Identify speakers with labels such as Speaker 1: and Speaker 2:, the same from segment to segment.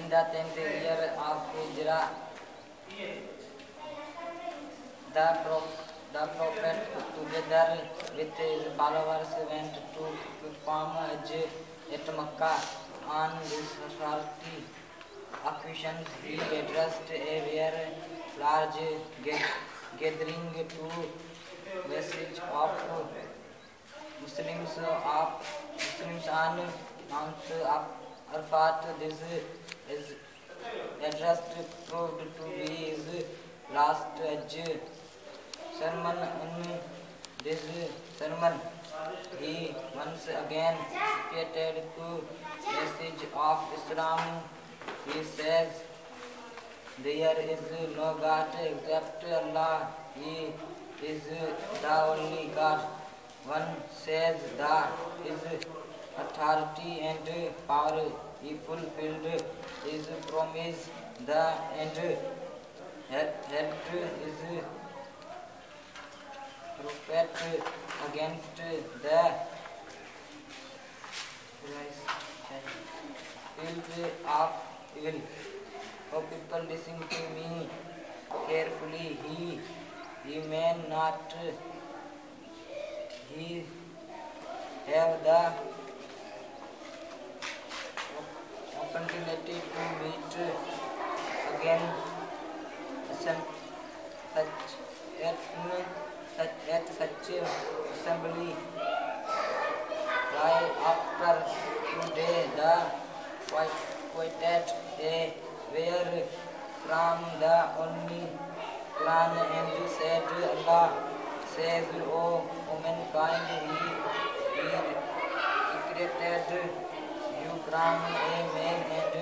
Speaker 1: In the 10th year of Hijrah, the Prophet, together with his followers, went to perform Hajj at Makkah. On this authority occasions, he addressed a very large gathering to message of Muslims on Mount Arafat. This is address proved to be his last Hajj sermon. In this sermon, he once again repeated the message of Islam. He says, "There is no God except Allah. He is the only God. One says that His authority and power. He fulfilled His promise and helped His prophet against the field of evil. O people, listen to me carefully. He may not he have the opportunity to meet again at such assembly. Right after today, the quoted were from the only Quran, and said, Allah says, O mankind, He created you from a male and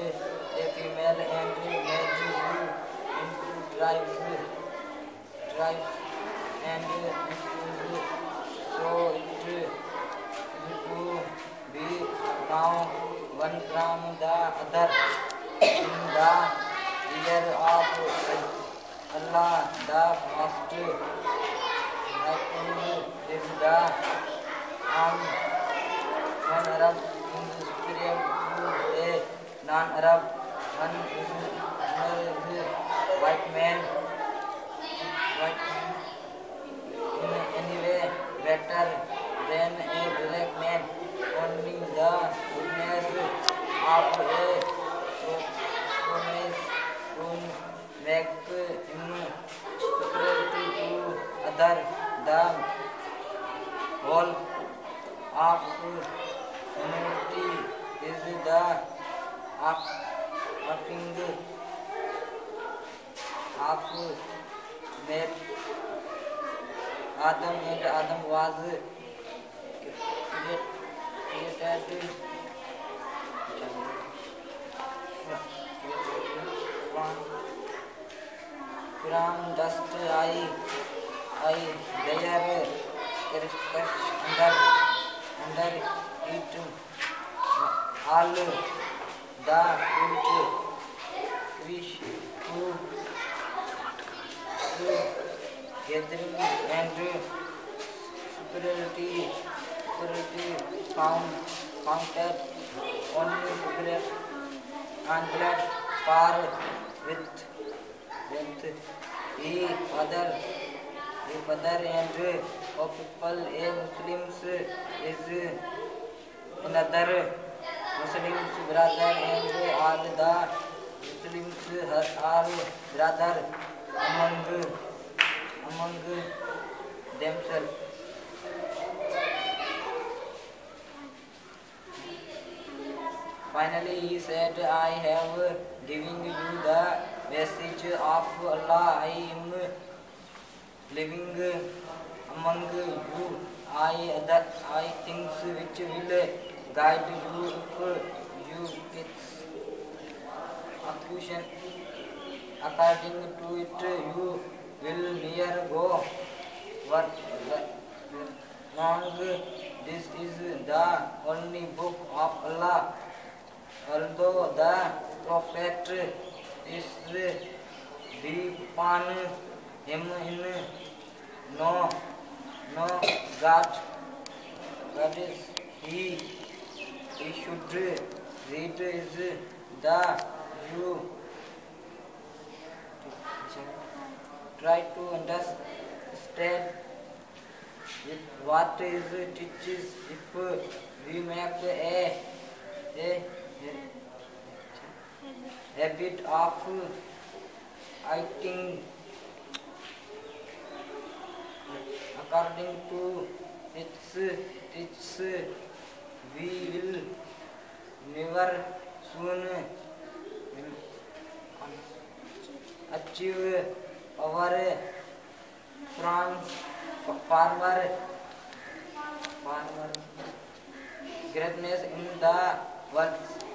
Speaker 1: a female, and made you into tribes, and so it to be now one from the other. In the year of Allah, the most reckoned is the one Arab is superior to a non-Arab. One is white man in any way better than a black man. Only the goodness of a promise to make him superiority to other. The whole of humanity is the offspring of male Adam, and Adam was created from dust. I there under it all the wish to gathering and superiority found that only superior and blood far with the father and of people. A Muslims is another Muslims brother, and all the Muslims are brother among themselves. Finally, he said, I have given you the message of Allah. I am living among you. I things which will guide you if you get accusation. According to it, you will near go wrong. This is the only book of Allah. Although the Prophet is be upon him in no God is he should read is the you try to understand what is teaches if we make a habit of eating according to its we will never soon achieve our from farmer greatness in the world.